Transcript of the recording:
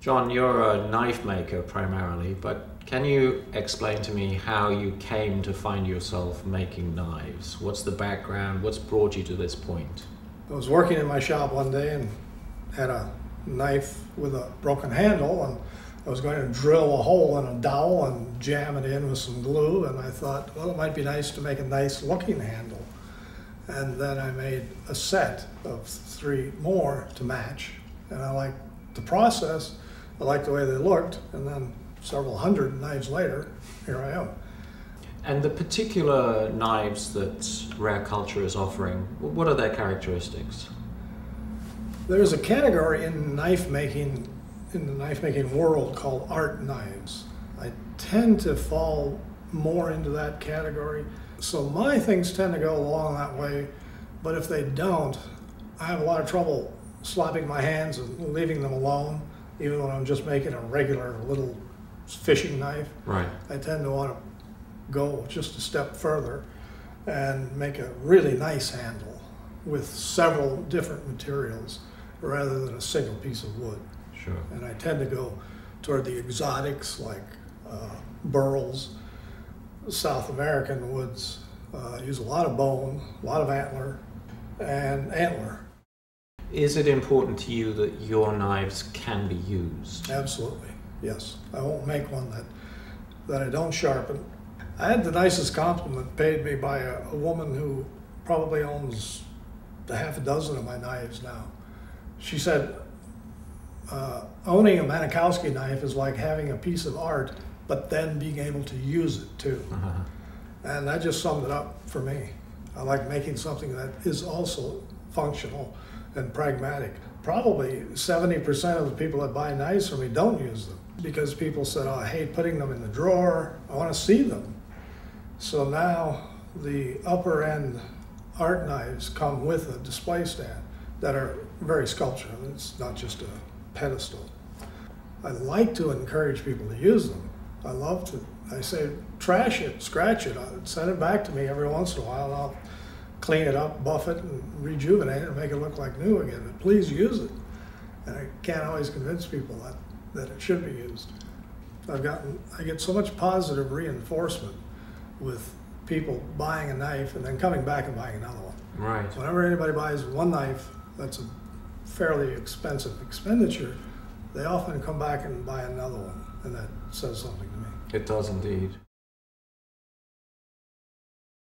John, you're a knife maker primarily, but can you explain to me how you came to find yourself making knives? What's the background? What's brought you to this point? I was working in my shop one day and had a knife with a broken handle, and I was going to drill a hole in a dowel and jam it in with some glue, and I thought, well, it might be nice to make a nice looking handle. And then I made a set of 3 more to match, and I liked the process, I liked the way they looked, and then several hundred knives later, here I am. And the particular knives that RAREculture is offering, what are their characteristics? There's a category in knife making, in the knife making world, called art knives. I tend to fall more into that category. So my things tend to go along that way, but if they don't, I have a lot of trouble slapping my hands and leaving them alone, even when I'm just making a regular little fishing knife. Right. I tend to want to go just a step further and make a really nice handle with several different materials rather than a single piece of wood. Sure. And I tend to go toward the exotics like burls. South American woods use a lot of bone, a lot of antler, and antler. Is it important to you that your knives can be used? Absolutely, yes. I won't make one that I don't sharpen. I had the nicest compliment paid me by a woman who probably owns a half a dozen of my knives now. She said, owning a Manikowski knife is like having a piece of art, but then being able to use it too. Uh-huh. And that just summed it up for me. I like making something that is also functional and pragmatic. Probably 70% of the people that buy knives from me don't use them because people said, oh, I hate putting them in the drawer, I want to see them. So now the upper end art knives come with a display stand that are very sculptural. It's not just a pedestal. I like to encourage people to use them. I love to, I say, trash it, scratch it, send it back to me every once in a while, and I'll clean it up, buff it, and rejuvenate it, and make it look like new again. But please use it. And I can't always convince people that it should be used. I get so much positive reinforcement with people buying a knife and then coming back and buying another one. Right. Whenever anybody buys one knife, that's a fairly expensive expenditure, they often come back and buy another one, and that says something to me. It does indeed.